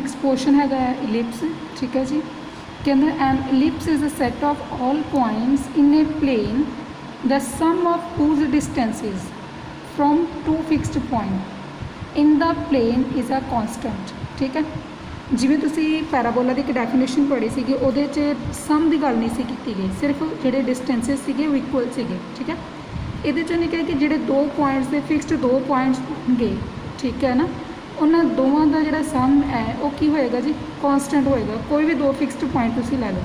Next question है ellipse. ठीक है जी, कहते an ellipse is a set of all points in a plane the sum of whose distances from two fixed point in the plane is a constant। ठीक है, जिवें तुसी parabola की एक डेफिनेशन पढ़ी सी, ਉਹਦੇ 'ਚ सम की गल नहीं सी की गई, सिर्फ ਜਿਹੜੇ डिस्टेंसिस सीगे वो इक्वल सीगे। ठीक है, ਇਹਦੇ 'ਚ नहीं कहा कि ਜਿਹੜੇ दो पॉइंट्स के फिक्सड दो पॉइंट्स होंगे, ठीक है ना, उन्होंने दोवां का जिहड़ा सम है वो की होएगा जी, कांस्टेंट होएगा। कोई भी दो फिक्सड पॉइंट तुसी लै लो।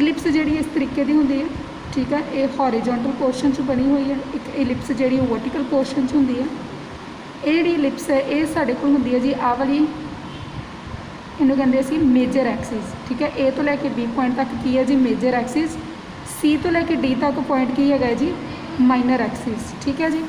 इलिप्स जिहड़ी इस तरीके की होंदी है, ठीक है, ये हॉरिजोंटल पोर्शन च बनी हुई है। एक इलिप्स जिहड़ी वर्टिकल पोर्शन च होंदी है। ये जिहड़ी इलिप्स है ये साडे कोल होंदी है जी आ वाली, इन्हूं कहंदे असीं मेजर एक्सिस। ठीक है, ए तो लैके बी पॉइंट तक की है जी मेजर एक्सिस, सी तो लैके डी तक पॉइंट की है जी माइनर एक्सिस। ठीक है जी,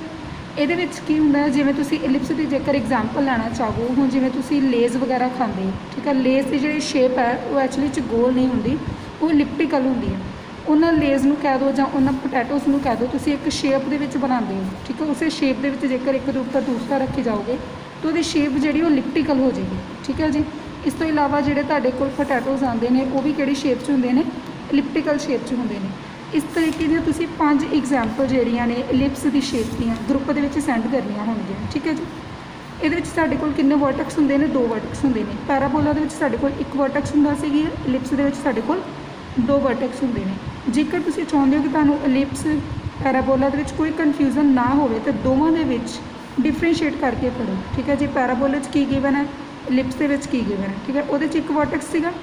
ਇਹਦੇ ਵਿੱਚ ਕੀ ਹੁੰਦਾ ਹੈ, ਜਿਵੇਂ ਤੁਸੀਂ ਇਲਿਪਸ ਦੀ ਜੇਕਰ ਐਗਜ਼ਾਮਪਲ ਲੈਣਾ ਚਾਹੋ, ਹੁਣ ਜਿਵੇਂ ਤੁਸੀਂ ਲੇਜ਼ ਵਗੈਰਾ ਖਾਂਦੇ, ਠੀਕ ਹੈ, ਲੇਜ਼ ਦੀ ਜਿਹੜੀ ਸ਼ੇਪ ਹੈ ਉਹ ਐਕਚੁਅਲੀ 'ਚ ਗੋਲ ਨਹੀਂ ਹੁੰਦੀ, ਉਹ ਇਲਿਪਟੀਕਲ ਹੁੰਦੀ ਹੈ। ਉਹਨਾਂ ਲੇਜ਼ ਨੂੰ ਕਹਿ ਦਿਓ ਜਾਂ ਉਹਨਾਂ ਪੋਟੈਟੋਸ ਨੂੰ ਕਹਿ ਦਿਓ, ਤੁਸੀਂ ਇੱਕ ਸ਼ੇਪ ਦੇ ਵਿੱਚ ਬਣਾਉਂਦੇ ਹੋ। ਠੀਕ ਹੈ, ਉਸੇ ਸ਼ੇਪ ਦੇ ਵਿੱਚ ਜੇਕਰ ਇੱਕ ਦੇ ਉੱਪਰ ਦੂਸਰਾ ਰੱਖੀ ਜਾਓਗੇ ਤਾਂ ਉਹਦੀ ਸ਼ੇਪ ਜਿਹੜੀ ਉਹ ਇਲਿਪਟੀਕਲ ਹੋ ਜਾਏਗੀ। ਠੀਕ ਹੈ ਜੀ, ਇਸ ਤੋਂ ਇਲਾਵਾ ਜਿਹੜੇ ਤੁਹਾਡੇ ਕੋਲ ਪੋਟੈਟੋਸ ਆਉਂਦੇ ਨੇ ਉਹ ਵੀ ਕਿਹੜੀ ਸ਼ੇਪ 'ਚ ਹੁੰਦੇ ਨੇ, ਇਲਿਪਟੀਕਲ ਸ਼ੇਪ 'ਚ ਹੁੰਦੇ ਨੇ। इस तरीके दी तुसी 5 एग्जाम्पल जिहड़ियां ने इलिप्स की शेप दियां ग्रुप दे विच सेंड करनियां होणगीआं। ठीक है जी, इहदे विच साडे कोल किन्ने वर्टेक्स हुंदे ने, 2 वर्टेक्स हुंदे ने। पैराबोला दे विच साडे कोल 1 वर्टेक्स हुंदा सीगी, इलिप्स दे विच साडे कोल 2 वर्टेक्स हुंदे ने। जेकर तुसी चाहुंदे हो कि तुहानूं इलिप्स पैराबोला दे विच कोई कन्फ्यूजन ना होवे तो दोवां दे विच डिफरेंशिएट करके पढ़ो। ठीक है जी, पैराबोला च की गिवन है, इलिप्स दे विच की गिवन है। ठीक है, उहदे च 1 वर्टेक्स सीगा,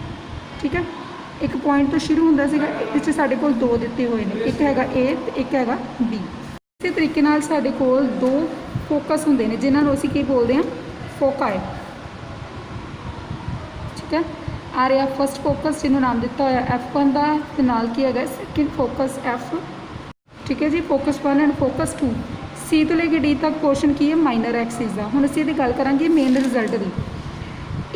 ठीक है, एक पॉइंट तो शुरू होंदा सीगा, इस साडे कोल 2 दिते हुए हैं, एक हैगा ए ते एक हैगा बी। इस तरीके नाल साडे कोल 2 फोकस होंदे ने जिन्हां नूं असीं की बोलदे हां, फोकाई। ठीक है, आ रहा फस्ट फोकस जिन्होंने नाम दिता होया F1 का, ते नाल की हैगा सैकेंड फोकस F। ठीक है जी, फोकस 1 एंड फोकस 2। सी तो लेके डी तक पोर्शन की है माइनर एक्सिस का। हुण असीं इहदी गल करांगे मेन रिजल्ट की।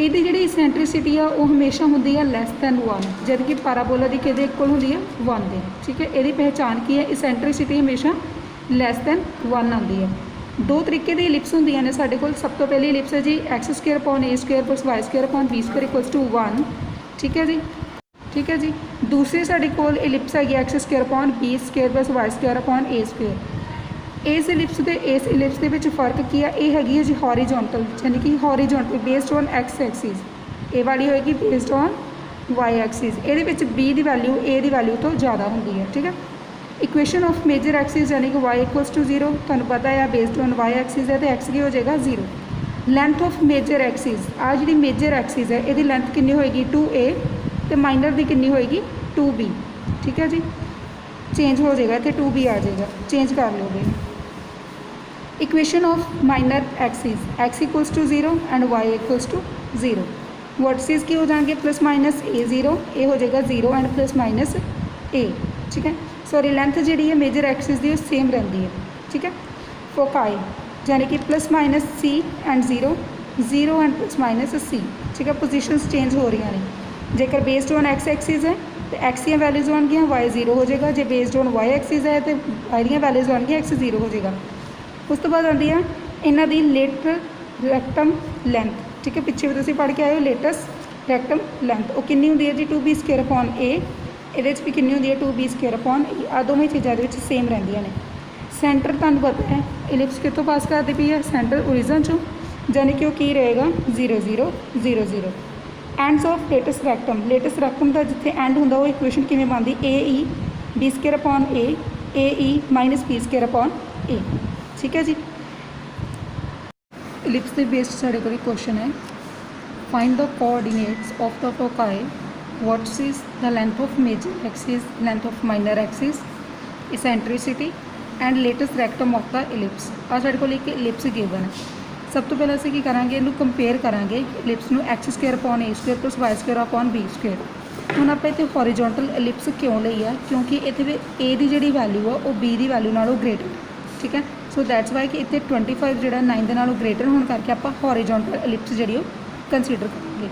ਇਹਦੀ ਜਿਹੜੀ ਇਸੈਂਟ੍ਰਿਸਿਟੀ ਆ ਉਹ ਹਮੇਸ਼ਾ ਹੁੰਦੀ ਹੈ ਲੈਸ ਦੈਨ 1, ਜਦ ਕਿ ਪੈਰਾਬੋਲਾ ਦੀ ਕਿਹਦੇ ਇਕੁਅਲ ਹੁੰਦੀ ਹੈ 1 ਦੇ। ਠੀਕ ਹੈ, ਇਹਦੀ ਪਹਿਚਾਣ ਕੀ ਹੈ, ਇਸੈਂਟ੍ਰਿਸਿਟੀ ਹਮੇਸ਼ਾ ਲੈਸ ਦੈਨ 1 ਆਉਂਦੀ ਹੈ। 2 ਤਰੀਕੇ ਦੀ ਇਲਿਪਸ ਹੁੰਦੀਆਂ ਨੇ ਸਾਡੇ ਕੋਲ। ਸਭ ਤੋਂ ਪਹਿਲੀ ਇਲਿਪਸ ਹੈ ਜੀ x² upon a² plus y² upon b² equals to 1। ਠੀਕ ਹੈ ਜੀ, ਠੀਕ ਹੈ ਜੀ। ਦੂਸਰੀ ਸਾਡੇ ਕੋਲ ਇਲਿਪਸ ਹੈਗੀ x² upon b² plus y² upon a²। इस इलिप्स के इस इलिप्स के विच फर्क की है, ये हैगी है जी हॉरिजोंटल, यानी कि horizontal based on X axis. A वाली होएगी बेस्ड ऑन वाई एक्सिस। ये बी की वैल्यू ए की वैल्यू तो ज़्यादा होंगी है। ठीक है, इक्वेशन ऑफ मेजर एक्सिस यानी कि वाई इक्वल्स टू 0, तुहानूं पता है बेस्ड ऑन वाई एक्सिस है तो एक्स की हो जाएगा 0। लेंथ ऑफ मेजर एक्सिस, आ जी मेजर एक्सिस है ये लेंथ कितनी होएगी 2a, तो माइनर की कितनी होएगी 2b। ठीक है जी, चेंज हो जाएगा तो 2b आ जाएगा, चेंज कर लो भाई। Equation of minor axis, x equals to 0 and y equals to 0। Vertices की हो जाएंगे प्लस माइनस a0, ए हो जाएगा 0 एंड प्लस माइनस a। ठीक है, सॉरी लेंथ जी है मेजर एक्सिस की सेम रही है। ठीक है, फोकाई यानी कि plus minus c and 0, 0 and plus minus c। ठीक है, पोजिशंस चेंज हो रही हैं। जेकर बेस्ड ऑन एक्स एक्सिस है तो एक्स दी वैल्यूज़ होंगे y 0 हो जाएगा, जो बेस्ड ऑन वाई एक्सिस है तो y दी वैल्यूज़ होंगे x 0 हो जाएगा। उस तो बाद आती है इन्हों की लेटर रैक्टम लेंथ। ठीक है, पिछे भी तुम पढ़ के आए हो लेटस रैक्टम लेंथ, वो कितनी होंगी है जी 2b² upon a। ये भी कितनी होंगी है 2b² upon a। आ दोवें चीज़ों के सेम रहिंदियां ने। सेंटर तुहानूं पता है इलिप्स कितों पास करती पई है, सेंटर ओरिजन चों, यानी कि वो की रहेगा 0 0 0 0। Ends of latus rectum, latus rectum का जिथे एंड होंदा वो इक्वेशन किवें बनदी a e b² upon a, a e minus b² upon a। ठीक है जी, इलिप्स के बेस्ड साढ़े को क्वेश्चन है, find the coordinates of the foci, what's is the length of major axis, length of minor axis, eccentricity and latus rectum of the ellipse. आ साढ़े को एक इलिप्स गिवन है। सब तो पहले असीं की करांगे, इनू कंपेयर करांगे इलिप्स नू x² upon a² plus y² upon b²। हुण आपां इत्थे हॉरिजोंटल इलिप्स क्यों लई है, क्योंकि इत्थे a की जिहड़ी वैल्यू आ वो b की वैल्यू नालों ग्रेटर। ठीक है, सो दैट्स वाई कि इतने 25 जो 9 के नालों ग्रेटर होने करके आप हॉरिजोंटल इलिप्स जी कंसीडर करेंगे।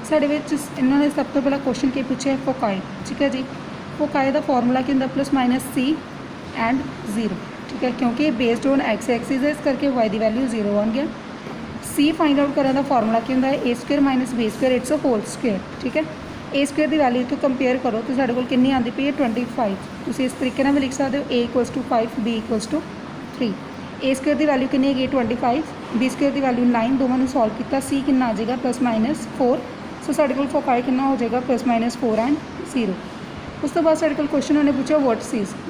साढ़े इन्होंने सब तो पहला क्वेश्चन के पूछे है फोकाई। ठीक है जी, फोकाई का फॉर्मूला क्या होंगे प्लस माइनस c एंड 0। ठीक है, क्योंकि बेस्ड ऑन एक्स एक्सिस है इस करके y की वैल्यू 0 आ गया। सी फाइंड आउट करने का फॉर्मूला की होंगे A square minus B square it's a whole square. ठीक है, ए स्क्वेयर की वैल्यू तो कंपेयर करो तो साढ़े कोल कितनी आती पई है 25। तुम इस तरीके भी लिख सकते हो A equals to 5 B equals to 3। A square की वैल्यू कितनी है 25, बी स्क्वेयर की वैल्यू 9, दोनों सॉल्व किया सी कितना आ जाएगा +-4। सो साढ़े कोल 5 कितना हो जाएगा +-4 एंड 0। उस तो बाद साढ़े कोल क्वेश्चन उन्हें पूछा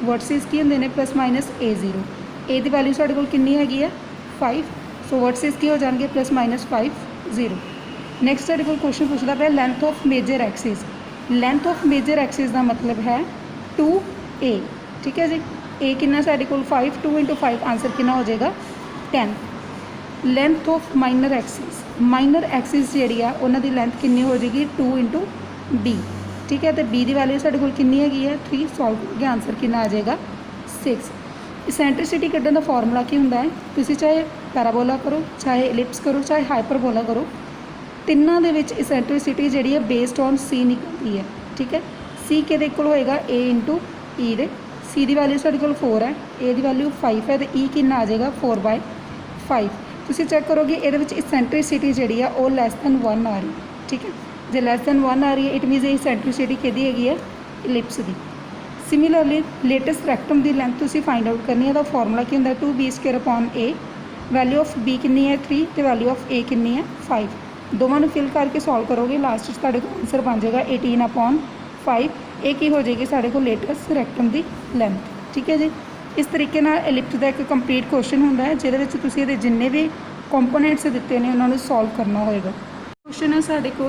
वर्टिसेस की होंगे ने +-a0। ए की वैल्यू साढ़े कोल कितनी हैगी है 5। सो वर्टिसेस की हो जाएंगे +-5 0। नैक्सट साढ़े कोल क्वेश्चन पूछता पाया length of major axis. Length of major axis का मतलब है 2a। ठीक है जी, ए कितना साढ़े कोल 5, 2 × 5 आंसर कितना हो जाएगा 10। लेंथ ऑफ माइनर एक्सिस जी है उन्होंने लेंथ कितनी हो जाएगी 2 × b। ठीक है, तो b की वैल्यू साढ़े कोल कितनी हैगी है 3। सॉल्व करके आंसर कितना आ जाएगा 6। इसेंट्रिसिटी कढ़ने का फॉर्मूला की होंगे है, तुम चाहे पैराबोला करो, चाहे इलिप्स करो, चाहे हाइपरबोला करो, तिनों के विच इसेंट्रिसिटी जी है बेस्ड ऑन सी निकलती है। ठीक है, सी कि होएगा a × e दे, सी की वैल्यू साढ़े कोल 4 है, ए की वैल्यू 5 है, तो ई कितना आ जाएगा 4/5। तुम चेक करोगे ये इसेंट्रिसिटी जी है वो <1 आ रही। ठीक है, जो <1 आ रही है इट मीनस इसेंट्रिसिटी कि हैगी है इलिप्स की। सिमिलरली लेटेस्ट रैक्टम की लेंथ तुम फाइंड आउट करनी है, तो फॉर्मूला की होंगे 2b² a। Value of b कितनी है 3, तो वैल्यू ऑफ a कितनी है 5। दोनों फिल करके सॉल्व करोगे लास्ट साढ़े को आंसर बन जाएगा 18/5। ये की हो जाएगी साढ़े को लेटेस्ट रैक्टम की लेंथ। ठीक है जी, इस तरीके इलिप्स का एक कंप्लीट क्वेश्चन होंगे है जिसे जिन्ने भी कंपोनेंट्स दिते हैं उन्होंने सॉल्व करना होगा। क्वेश्चन है साढ़े को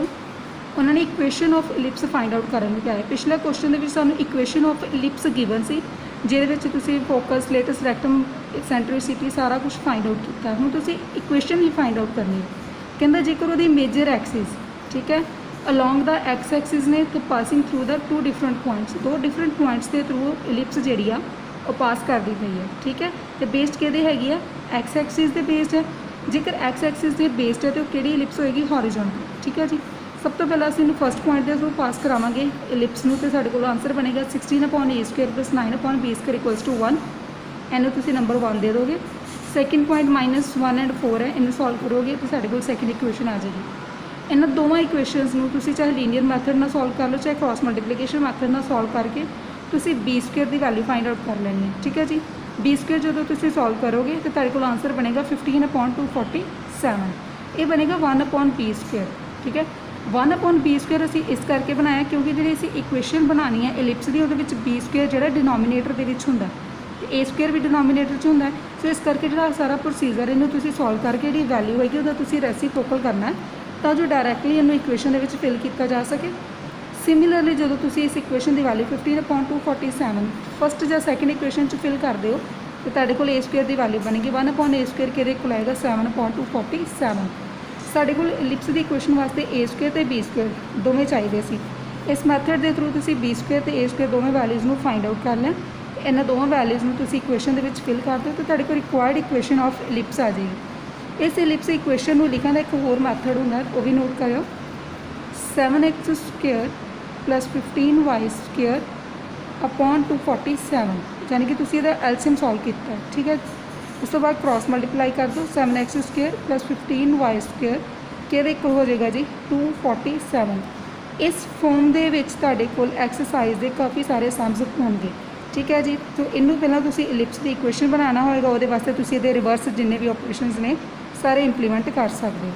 उन्होंने equation of ellipse find out करने को है। पिछले क्वेश्चन के सानू इक्वेशन ऑफ इलिप्स गिवन सी जिसे फोकस लेटेस्ट रैक्टम इसेंट्रिसिटी सारा कुछ फाइंड आउट किया। हुण तुसीं इक्वेशन ही फाइंड आउट करनी है। कहता जेकर वो मेजर एक्सिस ठीक है अलॉन्ग द एक्स एक्सिस ने तो passing through the 2 different points, 2 different points के थ्रू इलिप्स जी है वो पास करती पई है। ठीक है, तो बेस्ड कि हैगी है एक्स एक्सिस के बेस्ड है। जेकर एक्स एक्सिस के बेस्ड है तो कि इलिप्स होएगी हॉरिजॉन्टल। ठीक है जी, सब तो पहले असं फस्ट पॉइंट के थ्रू पास करावांगे इलिप्स में, तो साढ़े को आंसर बनेगा 16/a² + 9/b² = 1। इन्हू तुम नंबर 1 दे दोगे। सैकेंड पॉइंट -1 एंड 4 है, इन्हें सॉल्व करोगे तो साढ़े को सैकेंड इक्वेशन आ जाएगी। इन्होंने दोवों इक्वेशनस में तुम चाहे लीनियर मैथड ना सॉल्व कर लो, चाहे क्रॉस मल्टीप्लीकेशन मैथड ना सॉल्व करके तुम b² की वैल्यू फाइंड आउट कर लेनी है। ठीक है जी, b² जो तुम सॉल्व करोगे तो तेरे को आंसर बनेगा 15/247। ये बनेगा 1/b²। ठीक है, 1/b² असी इस करके बनाया क्योंकि जी असी इक्वेशन बनानी है इलिप्स की वो b² जो डिनोमीनेटर के होंगे a² भी डिनोमीनेटर च होंगे। सो इस करके जो सारा प्रोसीजर इन्हू तुम सॉल्व करके जी वैल्यू होगी वो रेसिप्रोकल करना है तो जो डायरैक्टली इन्हू इक्वेशन के फिल किया जा सके। सिमिलरली जो तुम इस इक्वेशन की वैल्यू 15/247 फस्ट या सैकेंड इक्वेशन फिल करते हो तो तेरे को a² की वैल्यू बनेगी 1/a² कि आएगा 7/247। साढ़े को इलिप्स की इक्वेशन वास्ते a² तो b² दोवें चाहिए सी। इस मैथड के थ्रू तुम b² तो a² दोवें वैल्यूज़ में फाइंड आउट कर लें। इन्होंने दोवों वैल्यूज़ में तुम इक्वेशन के फिल कर दो तो तेरे को रिक्वायर्ड इक्वेशन ऑफ इलिप्स आ जाएगी। इस इलिप्स इक्वेशन को लिखने का एक होर मैथड होंगे वो भी नोट करो 7x² + 15y² / 247 यानी कि तुम एलसीएम सॉल्व किया। ठीक है, उस तो बाद क्रॉस मल्टीप्लाई कर दो 7x² + 15y² कि हो जाएगा जी 247। इस फॉर्म के एक्सरसाइज के काफ़ी सारे सम्स होंगे। ठीक है जी, तो इनू पहला तुम इलिप्स की इक्वेशन बनाना होगा वो वास्ते तुम रिवर्स जिन्ने भी ऑपरेशंस ने सारे इंप्लीमेंट कर सकते हो।